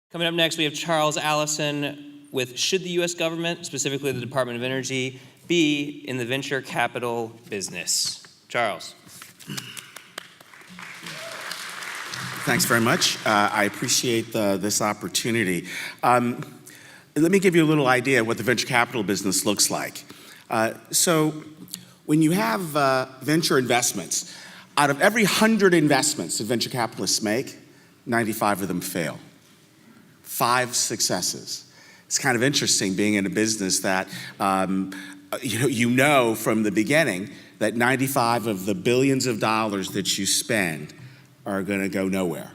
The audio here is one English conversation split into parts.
Coming up next, we have Charles Allison with Should the U.S. government, specifically the Department of Energy, be in the venture capital business? Charles. Thanks very much. I appreciate this opportunity. Let me give you a little idea of what the venture capital business looks like. So when you have venture investments, out of every 100 investments that venture capitalists make, 95 of them fail. 5 successes. It's kind of interesting being in a business that you know from the beginning that 95 of the billions of dollars that you spend are going to go nowhere.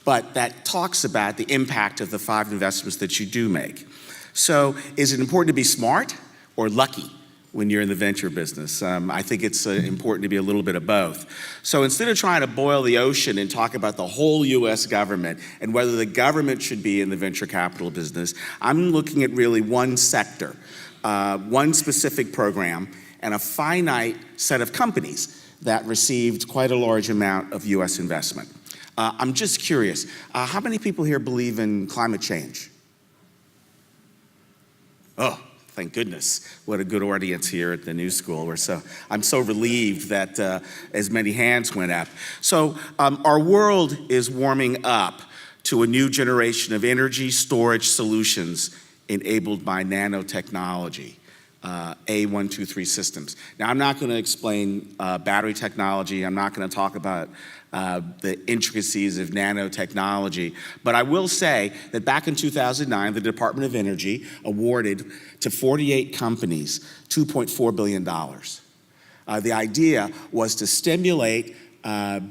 But that talks about the impact of the 5 investments that you do make. So is it important to be smart or lucky when you're in the venture business? I think it's important to be a little bit of both. So instead of trying to boil the ocean and talk about the whole US government and whether the government should be in the venture capital business, I'm looking at really one sector, one specific program, and a finite set of companies that received quite a large amount of US investment. I'm just curious, how many people here believe in climate change? Oh, thank goodness. What a good audience here at the New School. I'm so relieved that as many hands went up. So our world is warming up to a new generation of energy storage solutions enabled by nanotechnology. A123 systems. Now, I'm not going to explain battery technology. I'm not going to talk about the intricacies of nanotechnology, but I will say that back in 2009, the Department of Energy awarded to 48 companies $2.4 billion. The idea was to stimulate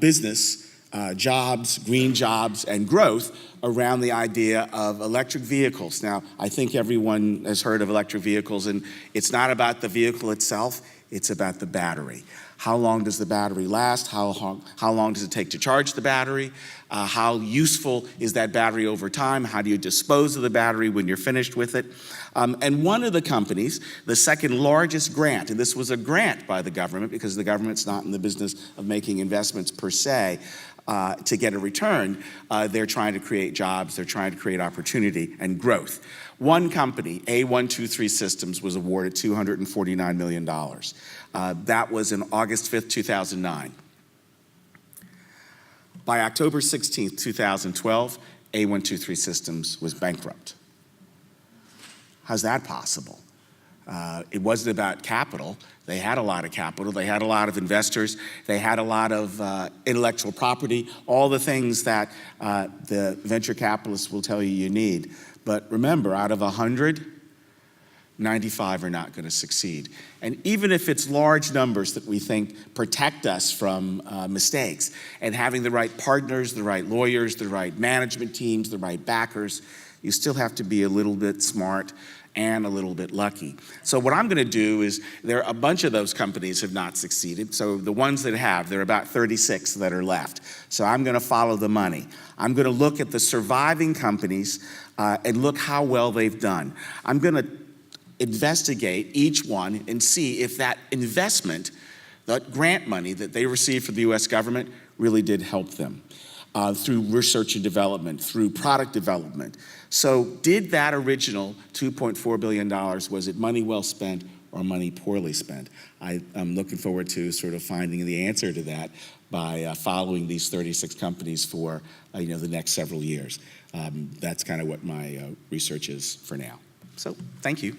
business, jobs, green jobs, and growth around the idea of electric vehicles. Now, I think everyone has heard of electric vehicles, and it's not about the vehicle itself, it's about the battery. How long does the battery last? How long does it take to charge the battery? How useful is that battery over time? How do you dispose of the battery when you're finished with it? And one of the companies, the second largest grant, and this was a grant by the government because the government's not in the business of making investments per se, to get a return, they're trying to create jobs, they're trying to create opportunity and growth. One company, A123 Systems, was awarded $249 million. That was in August 5th, 2009. By October 16th, 2012, A123 Systems was bankrupt. How's that possible? It wasn't about capital. They had a lot of capital. They had a lot of investors. They had a lot of intellectual property, all the things that the venture capitalists will tell you need. But remember, out of 100, 95 are not going to succeed. And even if it's large numbers that we think protect us from mistakes, and having the right partners, the right lawyers, the right management teams, the right backers, you still have to be a little bit smart and a little bit lucky. So what I'm going to do is, there are a bunch of those companies have not succeeded. So the ones that have, there are about 36 that are left. So I'm going to follow the money. I'm going to look at the surviving companies and look how well they've done. I'm going to investigate each one and see if that investment, that grant money that they received from the US government, really did help them through research and development, through product development. So did that original $2.4 billion, was it money well spent or money poorly spent? I'm looking forward to sort of finding the answer to that by following these 36 companies for the next several years. That's kind of what my research is for now. So thank you.